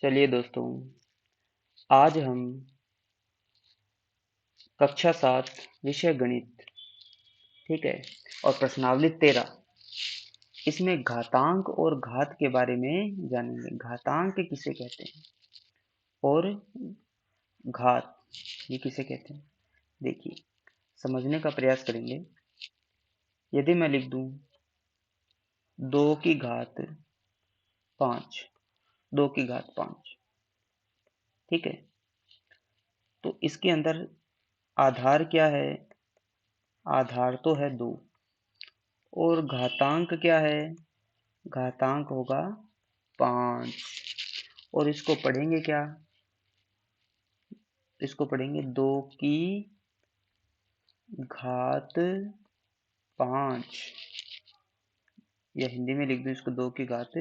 चलिए दोस्तों, आज हम कक्षा 7 विषय गणित, ठीक है, और प्रश्नावली 13 इसमें घातांक और घात के बारे में जानेंगे। घातांक किसे कहते हैं और घात ये किसे कहते हैं। देखिए, समझने का प्रयास करेंगे। यदि मैं लिख दूं 2 की घात 5, 2 की घात 5, ठीक है, तो इसके अंदर आधार क्या है? आधार तो है 2 और घातांक क्या है? घातांक होगा 5। और इसको पढ़ेंगे क्या? इसको पढ़ेंगे 2 की घात 5, या हिंदी में लिख दूं इसको 2 की घात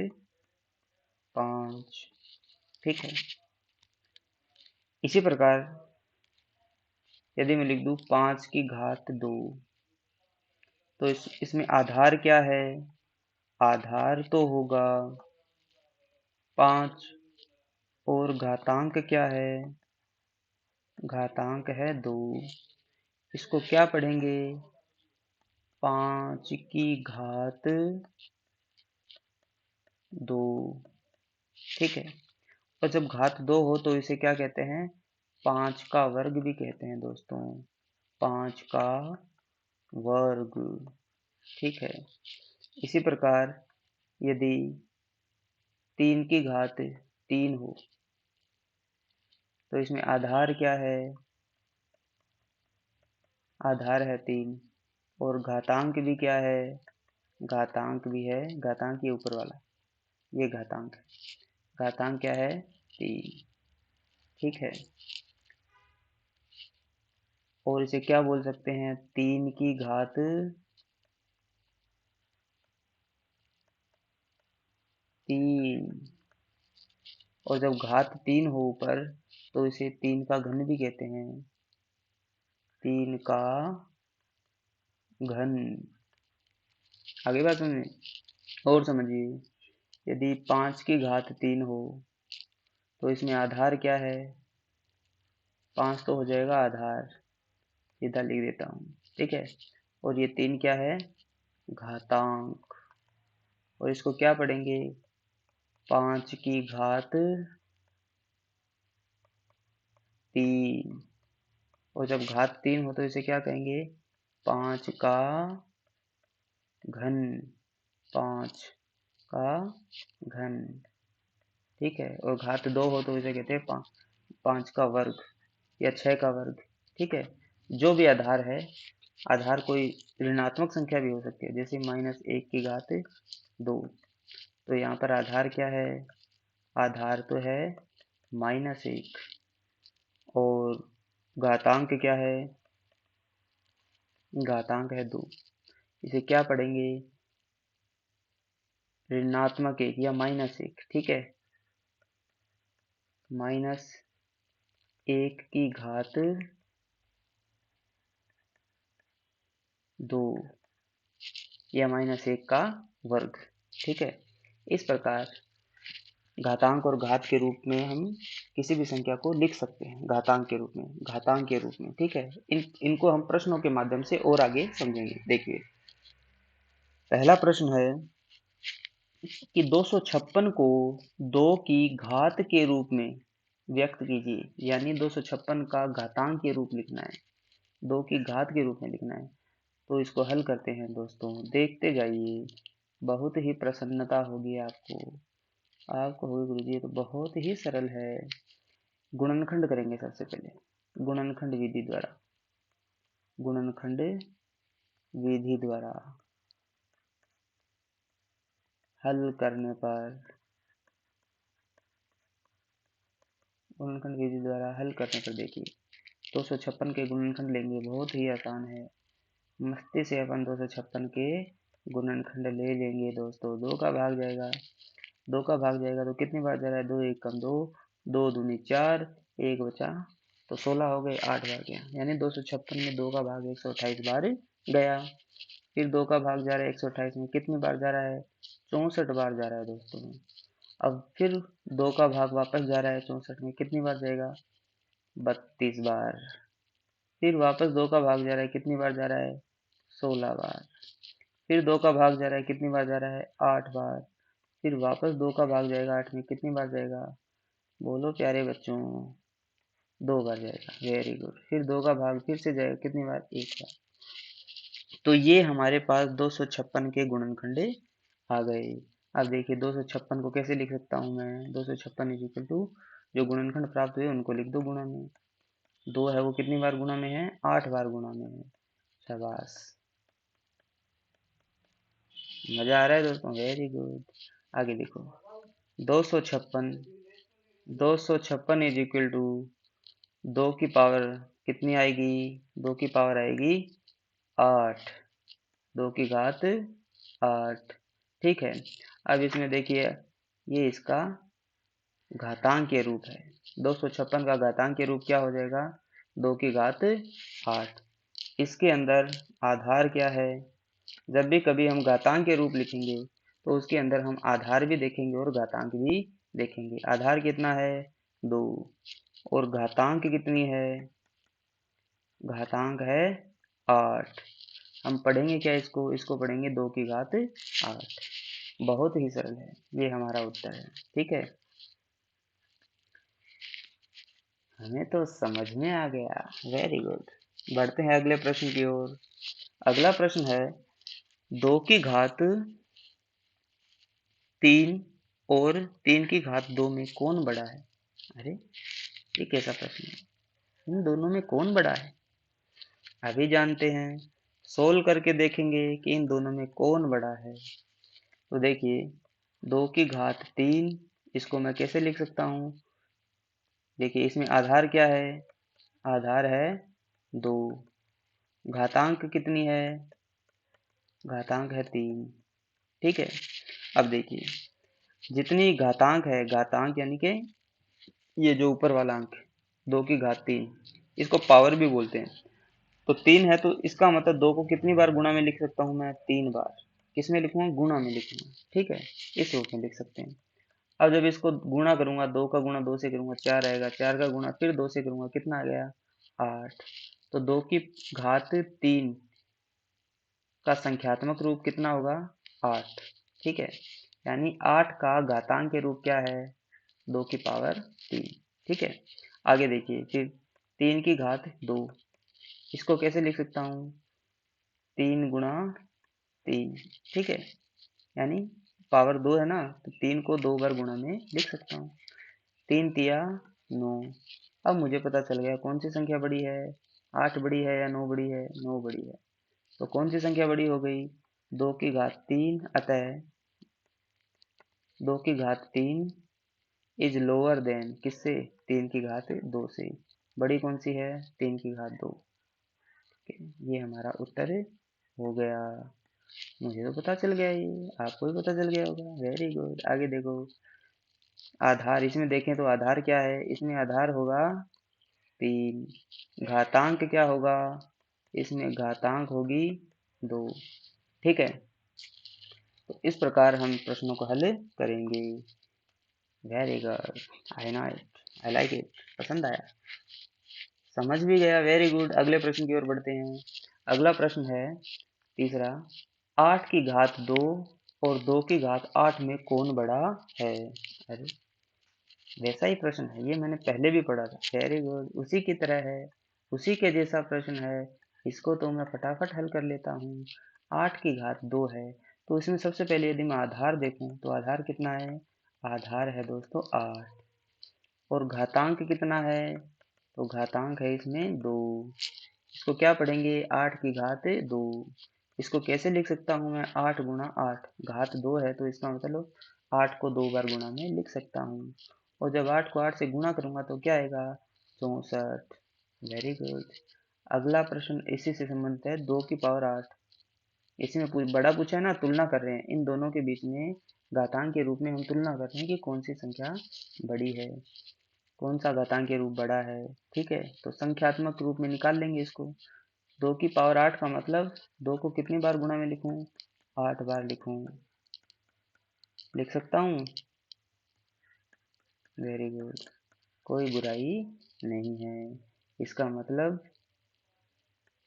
5, ठीक है। इसी प्रकार यदि मैं लिख दूं 5 की घात 2, तो इसमें आधार क्या है? आधार तो होगा 5 और घातांक क्या है? घातांक है 2। इसको क्या पढ़ेंगे? 5 की घात 2, ठीक है। और जब घात 2 हो तो इसे क्या कहते हैं? 5 का वर्ग भी कहते हैं दोस्तों। 5 का वर्ग, ठीक है। इसी प्रकार यदि 3 की घात 3 हो तो इसमें आधार क्या है? आधार है 3 और घातांक भी क्या है? घातांक भी है। घातांक ये ऊपर वाला, ये घातांक है। घातांक क्या है? 3, ठीक है। और इसे क्या बोल सकते हैं? 3 की घात 3। और जब घात 3 हो ऊपर तो इसे 3 का घन भी कहते हैं। 3 का घन। आगे बात समझे और समझिए। यदि 5 की घात 3 हो तो इसमें आधार क्या है? 5 तो हो जाएगा आधार, सीधा लिख देता हूँ, ठीक है। और ये 3 क्या है? घातांक। और इसको क्या पढ़ेंगे? 5 की घात 3। और जब घात 3 हो तो इसे क्या कहेंगे? 5 का घन। 5 का घन, ठीक है। और घात 2 हो तो इसे कहते हैं 5 का वर्ग या 6 का वर्ग, ठीक है। जो भी आधार है, आधार कोई ऋणात्मक संख्या भी हो सकती है, जैसे -1 की घात 2। तो यहाँ पर आधार क्या है? आधार तो है -1 और घातांक क्या है? घातांक है 2। इसे क्या पढ़ेंगे? ऋणात्मक 1 या -1, ठीक है। -1 की घात 2 या -1 का वर्ग, ठीक है। इस प्रकार घातांक और घात के रूप में हम किसी भी संख्या को लिख सकते हैं। घातांक के रूप में, घातांक के रूप में, ठीक है। इनको हम प्रश्नों के माध्यम से और आगे समझेंगे। देखिए, पहला प्रश्न है कि 256 को 2 की घात के रूप में व्यक्त कीजिए, यानी 256 का घातांक के रूप लिखना है, 2 की घात के रूप में लिखना है। तो इसको हल करते हैं दोस्तों, देखते जाइए, बहुत ही प्रसन्नता होगी आपको। आपको होगी गुरुजी ये तो बहुत ही सरल है। गुणनखंड करेंगे सबसे पहले, गुणनखंड विधि द्वारा। गुणनखंड विधि द्वारा हल करने पर, गुणनखंड विधि द्वारा हल करने पर देखिए 256 के गुणनखंड लेंगे, बहुत ही आसान है। मस्ती से अपन 256 के गुणनखंड ले लेंगे दोस्तों। 2 का भाग जाएगा, 2 का भाग जाएगा तो कितनी बार जा रहा है? 2 1 कम 2, 2 दूनी 4, 1 बचा तो 16 हो गए, 8 बार गया। यानी 256 में 2 का भाग 128 बार गया। फिर 2 का भाग जा रहा है 128 में, कितनी बार जा रहा है? 64 बार जा रहा है दोस्तों। अब फिर 2 का भाग वापस जा रहा है 64 में, कितनी बार जाएगा? 32 बार। फिर वापस 2 का भाग जा रहा है, कितनी बार जा रहा है? 16 बार। फिर 2 का भाग जा रहा है, कितनी बार जा रहा है? 8 बार। फिर वापस 2 का भाग जाएगा 8 में, कितनी बार जाएगा? बोलो प्यारे बच्चों। 2 बार जाएगा, वेरी गुड। फिर 2 का भाग फिर से जाएगा, कितनी बार? 1 बार। तो ये हमारे पास 256 के गुणनखंडे आ गए। अब देखिए 256 को कैसे लिख सकता हूँ मैं? 256 इज इक्वल टू, जो गुणनखंड प्राप्त हुए उनको लिख दो गुणा में। 2 है वो कितनी बार गुणा में है? 8 बार गुणा में है। शाबाश, मजा आ रहा है दोस्तों, वेरी गुड। आगे देखो, 256 256 इज इक्वल टू 2 की पावर कितनी आएगी? 2 की पावर आएगी 8, 2 की घात 8। ठीक है। अब इसमें देखिए, ये इसका घातांकीय रूप है। 256 का घातांकीय रूप क्या हो जाएगा? 2 की घात 8। इसके अंदर आधार क्या है? जब भी कभी हम घातांक के रूप लिखेंगे तो उसके अंदर हम आधार भी देखेंगे और घातांक भी देखेंगे। आधार कितना है? 2। और घातांक कितनी है? घातांक है 8। हम पढ़ेंगे क्या इसको? इसको पढ़ेंगे 2 की घात 8। बहुत ही सरल है, ये हमारा उत्तर है। ठीक है, हमें तो समझ में आ गया, वेरी गुड। बढ़ते हैं अगले प्रश्न की ओर। अगला प्रश्न है, 2 की घात 3 और 3 की घात 2 में कौन बड़ा है? अरे, ये कैसा प्रश्न है? इन दोनों में कौन बड़ा है? अभी जानते हैं, सोल्व करके देखेंगे कि इन दोनों में कौन बड़ा है। तो देखिए, 2 की घात 3, इसको मैं कैसे लिख सकता हूँ? देखिए, इसमें आधार क्या है? आधार है 2। घातांक कितनी है? घातांक है 3। ठीक है। अब देखिए, जितनी घातांक है, घातांक यानी कि ये जो ऊपर वाला अंक, 2 की घात 3, इसको पावर भी बोलते हैं। तो 3 है तो इसका मतलब 2 को कितनी बार गुणा में लिख सकता हूँ मैं? 3 बार। किस में लिखूंगा? गुणा में लिखूंगा। ठीक है, इस रूप में लिख सकते हैं। अब जब इसको गुणा करूंगा, 2 का गुणा 2 से करूंगा 4 आएगा, 4 का गुणा फिर 2 से करूंगा, कितना आ गया? 8। तो 2 की घात 3 का संख्यात्मक रूप कितना होगा? 8। ठीक है, यानी 8 का घातांक के रूप क्या है? 2 की पावर 3। ठीक है। आगे देखिए, फिर 3 की घात 2, इसको कैसे लिख सकता हूँ? 3 गुणा 3। ठीक है, यानी पावर 2 है ना, तो 3 को 2 बार गुणा में लिख सकता हूँ। 3 तिया 9। अब मुझे पता चल गया कौन सी संख्या बड़ी है। 8 बड़ी है या 9 बड़ी है? 9 बड़ी है। तो कौन सी संख्या बड़ी हो गई? 2 की घात 3, अतः 2 की घात 3 इज लोअर देन किससे? 3 की घात 2 से। बड़ी कौन सी है? 3 की घात 2। ये हमारा उत्तर हो गया। मुझे तो पता चल गया, ये आपको भी पता चल गया होगा, वेरी गुड। आगे देखो, आधार इसमें देखें तो आधार क्या है? इसमें आधार होगा 3। घातांक क्या होगा? इसमें घातांक होगी 2। ठीक है, तो इस प्रकार हम प्रश्नों को हल करेंगे। Very good, I know it, I like it, पसंद आया, समझ भी गया, वेरी गुड। अगले प्रश्न की ओर बढ़ते हैं। अगला प्रश्न है तीसरा, 8 की घात 2 और 2 की घात 8 में कौन बड़ा है? अरे, वैसा ही प्रश्न है, ये मैंने पहले भी पढ़ा था, वेरी गुड, उसी की तरह है, उसी के जैसा प्रश्न है। इसको तो मैं फटाफट हल कर लेता हूँ। 8 की घात 2 है, तो इसमें सबसे पहले यदि मैं आधार देखूं तो आधार कितना है? आधार है दोस्तों 8। और घातांक कितना है? तो घातांक है इसमें 2। इसको क्या पढ़ेंगे? 8 की घात 2। इसको कैसे लिख सकता हूँ मैं? 8 गुणा 8, घात 2 है तो इसका मतलब 8 को 2 बार गुणा में लिख सकता हूँ। और जब 8 को 8 से गुणा करूंगा तो क्या आएगा? 64। Very good. अगला प्रश्न इसी से संबंधित है, 2 की पावर 8। इसमें बड़ा पूछा है ना, तुलना कर रहे हैं इन दोनों के बीच में। घातांक के रूप में हम तुलना कर रहे हैं कि कौन सी संख्या बड़ी है, कौन सा घातांकीय रूप बड़ा है। ठीक है, तो संख्यात्मक रूप में निकाल लेंगे इसको। 2 की पावर 8 का मतलब 2 को कितनी बार गुणा में लिखूं? 8 बार लिखूं, लिख सकता हूँ। वेरी गुड, कोई बुराई नहीं है। इसका मतलब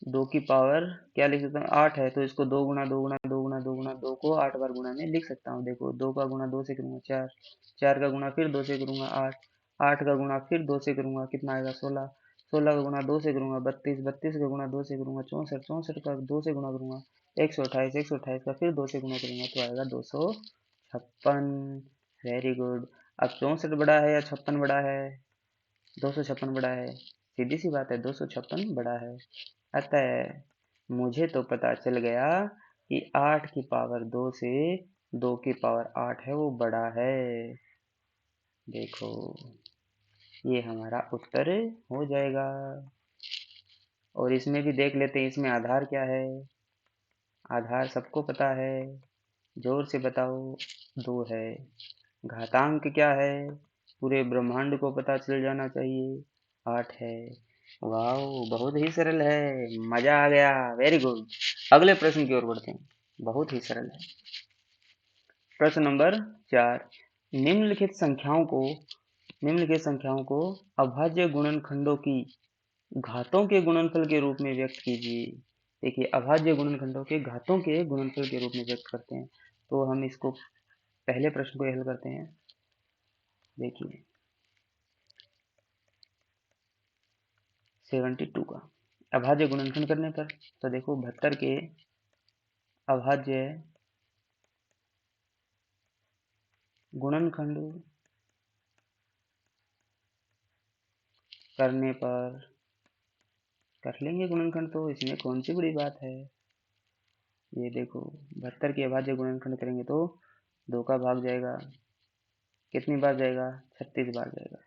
2 की पावर क्या लिख सकता हूँ, 8 है, तो इसको 2 गुना 2 गुना 2 गुना 2 गुना 2 को 8 बार गुना में लिख सकता हूँ। देखो 2 का गुना 2 से करूंगा 4, 4 का गुना फिर 2 से करूंगा 8, 8 का गुना फिर 2 से करूंगा कितना आएगा 16, 16 का गुना 2 से करूंगा 32, 32 का गुना 2 से करूंगा 64, 64 का 2 से गुना करूंगा 128, 128 का फिर 2 से गुना करूंगा तो आएगा 256। Very good. अब 64 बड़ा है या 56 बड़ा है? 256 बड़ा है, सीधी सी बात है, 256 बड़ा है। अतः मुझे तो पता चल गया कि 8 की पावर 2 से 2 की पावर 8 है वो बड़ा है। देखो ये हमारा उत्तर हो जाएगा। और इसमें भी देख लेते हैं, इसमें आधार क्या है। आधार सबको पता है, जोर से बताओ। 2 है। घातांक क्या है, पूरे ब्रह्मांड को पता चल जाना चाहिए, 8 है। वाह, बहुत ही सरल है, मजा आ गया। Very good. अगले प्रश्न की ओर बढ़ते हैं, बहुत ही सरल है। प्रश्न नंबर 4, निम्नलिखित संख्याओं को अभाज्य गुणनखंडों की घातों के गुणनफल के रूप में व्यक्त कीजिए। देखिए अभाज्य गुणनखंडों के घातों के गुणनफल के रूप में व्यक्त करते हैं, तो हम इसको पहले प्रश्न को हल करते हैं। देखिए 72 का अभाज्य गुणनखंड करने पर, तो देखो 72 के अभाज्य गुणनखंड करने पर कर लेंगे गुणनखंड, तो इसमें कौन सी बड़ी बात है। ये देखो 72 के अभाज्य गुणनखंड करेंगे तो 2 का भाग जाएगा, कितनी बार जाएगा, 36 बार जाएगा।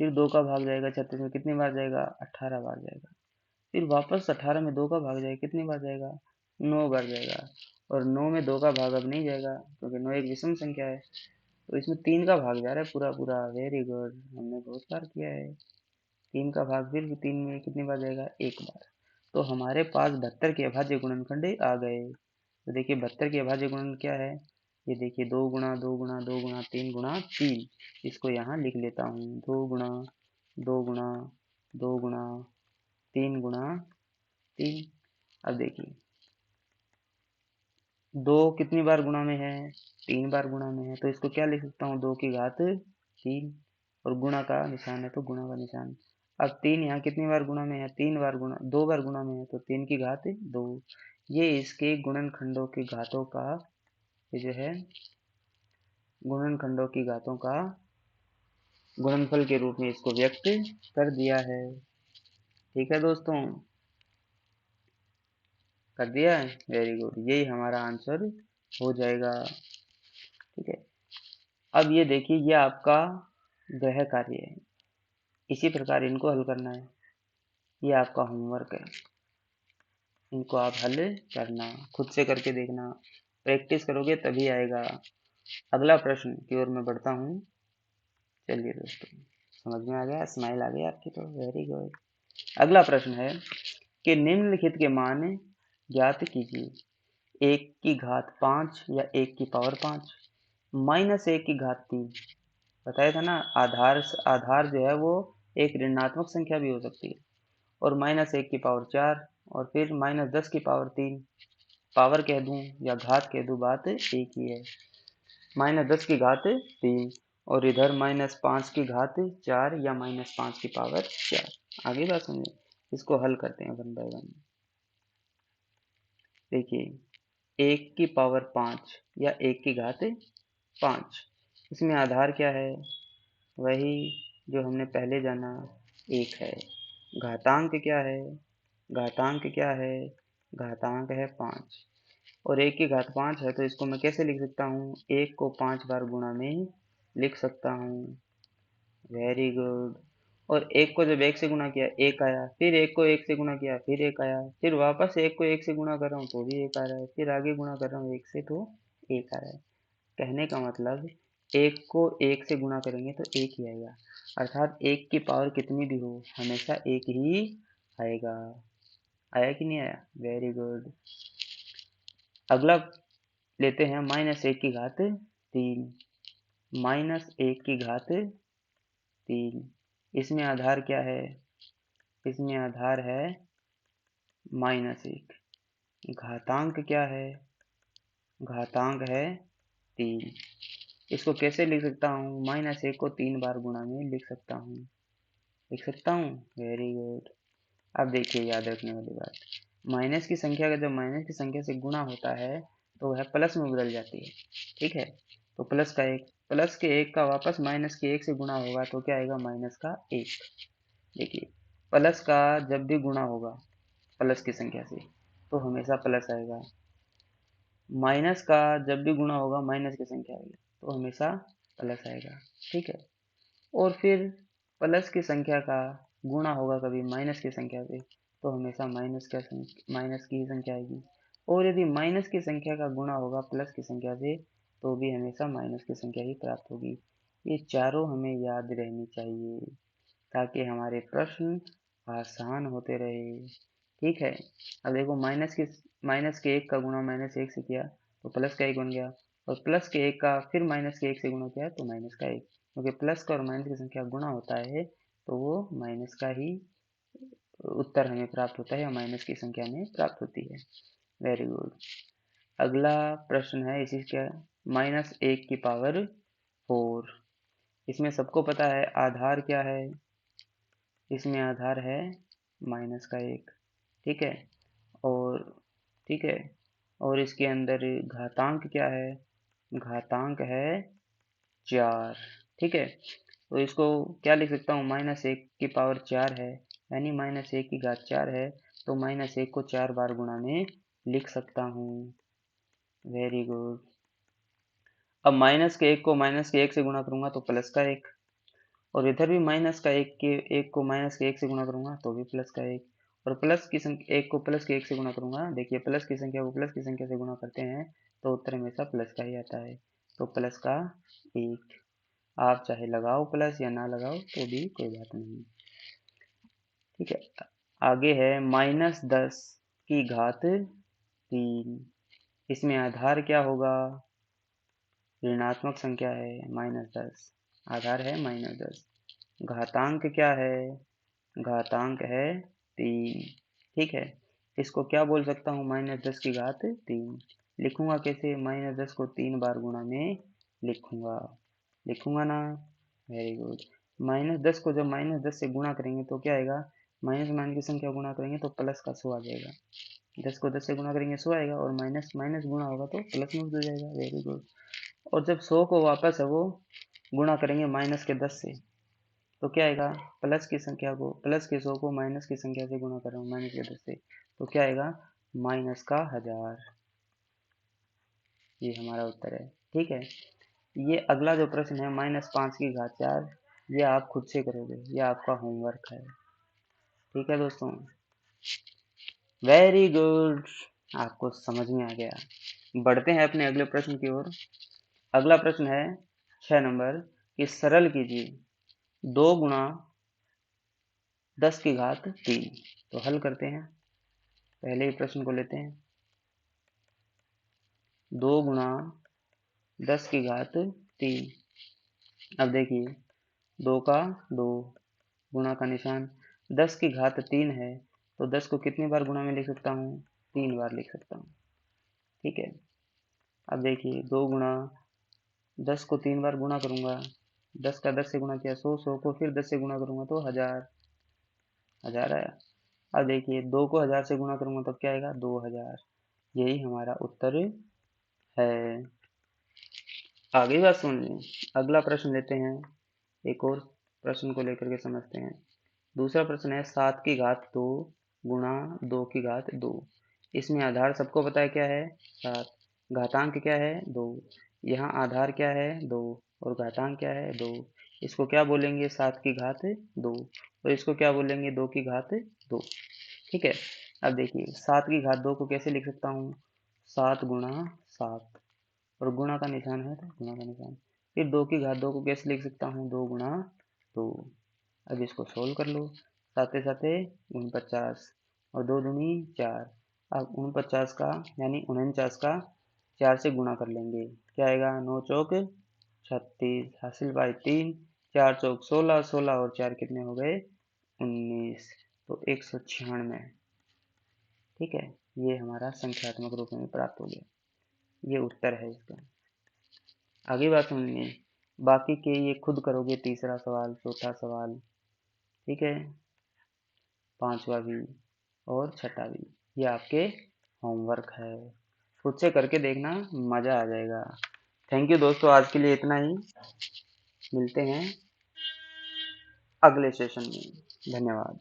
फिर 2 का भाग जाएगा 36 में, कितनी बार जाएगा, 18 बार जाएगा। फिर वापस 18 में 2 का भाग जाएगा, कितनी बार जाएगा, 9 बार जाएगा। और 9 में 2 का भाग अब नहीं जाएगा, क्योंकि 9 एक विषम संख्या है, तो इसमें 3 का भाग जा रहा है पूरा पूरा। वेरी गुड, हमने बहुत बार किया है। 3 का भाग फिर 3 में कितनी बार जाएगा, 1 बार। तो हमारे पास 72 के अभाज्य गुणनखंड आ गए। तो देखिए 72 के अभाज्य गुणन क्या है, ये देखिए 2 गुणा 2 गुणा 2 गुणा 3 गुणा 3। इसको यहाँ लिख लेता हूँ, 2 गुणा 2 गुणा 2 गुणा 3 गुणा 3। अब देखिए 2 कितनी बार गुणा में है, 3 बार गुणा में है, तो इसको क्या लिख सकता हूँ, 2 की घात 3, और गुणा का निशान है तो गुणा का निशान। अब 3 यहाँ कितनी बार गुणा में है, 3 बार गुणा, 2 बार गुणा में है, तो 3 की घात 2। ये इसके गुणनखंडों की घातों का, ये जो है गुणनखंडों की घातों का गुणनफल के रूप में इसको व्यक्त कर दिया है। ठीक है दोस्तों, कर दिया है, वेरी गुड, यही हमारा आंसर हो जाएगा। ठीक है, अब ये देखिए ये आपका गृह कार्य है, इसी प्रकार इनको हल करना है। ये आपका होमवर्क है, इनको आप हल करना, खुद से करके देखना, प्रैक्टिस करोगे तभी आएगा। अगला प्रश्न की ओर मैं बढ़ता हूँ। चलिए दोस्तों, समझ में आ गया, स्माइल आ गई आपकी, तो वेरी गुड। अगला प्रश्न है कि निम्नलिखित के मान ज्ञात कीजिए। 1 की घात 5 या 1 की पावर 5, -1 की घात 3। बताया था ना, आधार आधार जो है वो एक ऋणात्मक संख्या भी हो सकती है, और -1 की पावर 4, और फिर -10 की पावर 3। पावर कह दूं या घात कह दूं, बात एक ही है। -10 की घात 3, और इधर -5 की घात 4 या -5 की पावर 4। आगे बात समझे, इसको हल करते हैं वन बाय वन। देखिए 1 की पावर 5 या 1 की घात 5, इसमें आधार क्या है, वही जो हमने पहले जाना, 1 है। घातांक क्या है, घातांक क्या है, घातांक है 5। और 1 की घात 5 है, तो इसको मैं कैसे लिख सकता हूँ, 1 को 5 बार गुणा में लिख सकता हूँ। Very good. और 1 को जब 1 से गुणा किया 1 आया, फिर 1 को 1 से गुणा किया फिर 1 आया, फिर वापस 1 को 1 से गुणा कर रहा हूँ तो भी 1 आ रहा है, फिर आगे गुणा कर रहा हूँ 1 से तो 1 आ रहा है। कहने का मतलब 1 को 1 से गुणा करेंगे तो 1 ही आएगा, अर्थात 1 की पावर कितनी भी हो हमेशा 1 ही आएगा। आया कि नहीं आया, वेरी गुड। अगला लेते हैं -1 की घात 3। -1/3। इसमें आधार क्या है? इसमें आधार है -1। घातांक क्या है? घातांक है 3। इसको कैसे लिख सकता हूँ? -1 को 3 बार गुणा में लिख सकता हूँ। Very good. अब देखिए, याद रखने वाली बात, माइनस की संख्या का जब माइनस की संख्या से गुणा होता है तो वह प्लस में बदल जाती है। ठीक है, तो प्लस के 1 का वापस माइनस के 1 से गुणा होगा तो क्या आएगा? -1। देखिए, प्लस का जब भी गुणा होगा प्लस की संख्या से तो हमेशा प्लस आएगा। माइनस का जब भी गुणा होगा माइनस की संख्या आएगी तो हमेशा प्लस आएगा। ठीक है, और फिर प्लस की संख्या का गुणा होगा कभी माइनस की संख्या से तो हमेशा माइनस की ही संख्या आएगी। और यदि माइनस की संख्या का गुणा होगा प्लस की संख्या से तो भी हमेशा माइनस की संख्या ही प्राप्त होगी। ये चारों हमें याद रहनी चाहिए ताकि हमारे प्रश्न आसान होते रहे। ठीक है, अब देखो, माइनस के 1 का गुणा -1 से किया तो प्लस का 1 बन गया, और प्लस के 1 का फिर -1 से गुणा किया तो माइनस का 1। क्योंकि प्लस का और माइनस की संख्या गुणा होता है तो वो माइनस का ही उत्तर हमें प्राप्त होता है या माइनस की संख्या में प्राप्त होती है। Very good. अगला प्रश्न है इसी का, -1⁴। इसमें सबको पता है आधार क्या है? इसमें आधार है -1। ठीक है, और ठीक है, और इसके अंदर घातांक क्या है? घातांक है 4। ठीक है, तो इसको क्या लिख सकता हूँ? -1⁴ है, यानी -1⁴ है, तो -1 को 4 बार गुणा में लिख सकता हूँ। Very good. अब माइनस के 1 को माइनस के 1 से गुणा करूंगा तो प्लस का 1, और इधर भी माइनस का 1 को माइनस के 1 से गुणा करूंगा तो भी प्लस का 1, और प्लस की संख्या 1 को प्लस के 1 से गुणा करूंगा। देखिए, प्लस की संख्या को प्लस की संख्या से गुणा करते हैं तो उत्तर हमेशा प्लस का ही आता है, तो प्लस का 1। आप चाहे लगाओ प्लस या ना लगाओ तो भी कोई बात नहीं। ठीक है, आगे है -10⁻3। इसमें आधार क्या होगा? ऋणात्मक संख्या है -10, आधार है -10। घातांक क्या है? घातांक है 3। ठीक है, इसको क्या बोल सकता हूँ? -10⁻3। लिखूंगा कैसे? -10 को 3 बार गुणा में लिखूंगा ना? Very good. -10 को जब -10 से गुणा करेंगे तो क्या आएगा? माइनस माइनस की संख्या गुणा करेंगे तो प्लस का 100 आ जाएगा। 10 को 10 से गुणा करेंगे 100 आएगा, और माइनस माइनस गुणा होगा तो प्लस में बदल जाएगा। Very good. और जब 100 को वापस है वो गुणा करेंगे माइनस के 10 से तो क्या आएगा? प्लस की संख्या को, प्लस के 100 को माइनस की संख्या से गुणा कर रहा हूँ माइनस के 10 से, तो क्या आएगा? -1000। ये हमारा उत्तर है। ठीक है, ये अगला जो प्रश्न है -5⁴, ये आप खुद से करोगे, ये आपका होमवर्क है। ठीक है दोस्तों, वेरी गुड, आपको समझ में आ गया। बढ़ते हैं अपने अगले प्रश्न की ओर। अगला प्रश्न है 6 नंबर, कि सरल कीजिए 2×10⁻3। तो हल करते हैं, पहले ही प्रश्न को लेते हैं। 2×10⁻3। अब देखिए, 2 का 2, गुणा का निशान, 10⁻3 है तो 10 को कितनी बार गुणा में लिख सकता हूँ? 3 बार लिख सकता हूँ। ठीक है, अब देखिए, 2×10 को 3 बार गुणा करूंगा, 10 का 10 से गुणा किया 100, 100 को फिर 10 से गुणा करूंगा तो 1000 आया। अब देखिए, 2 को 1000 से गुणा करूंगा तब क्या आएगा? 2000। यही हमारा उत्तर है। आगे बात सुन लें, अगला प्रश्न लेते हैं, एक और प्रश्न को लेकर के समझते हैं। दूसरा प्रश्न है 7⁻2 गुणा 2⁻2। इसमें आधार सबको पता है क्या है? 7। घातांक क्या है? 2। यहाँ आधार क्या है? 2, और घातांक क्या है? 2। इसको क्या बोलेंगे? 7⁻2, और इसको क्या बोलेंगे? 2⁻2। ठीक है, अब देखिए, 7⁻2 को कैसे लिख सकता हूँ? 7×7, और गुणा का निशान है तो गुणा का निशान। फिर 2⁻2 को कैसे लिख सकता हूँ? 2×2। अब इसको सोल्व कर लो, साथे साथे 49, और 2 दूनी 4। अब 49 का यानी 49 का 4 से गुणा कर लेंगे, क्या आएगा? 9 चौक 36 हासिल भाई 3, 4 चौक 16, 16 और 4 कितने हो गए 19, तो 196। ठीक है, ये हमारा संख्यात्मक रूप में प्राप्त हो गया, ये उत्तर है इसका। आगे बात सुनिए, बाकी के ये खुद करोगे, तीसरा सवाल, चौथा सवाल, ठीक है, पांचवा भी और छठा भी, ये आपके होमवर्क है, खुद से करके देखना, मजा आ जाएगा। थैंक यू दोस्तों, आज के लिए इतना ही, मिलते हैं अगले सेशन में, धन्यवाद।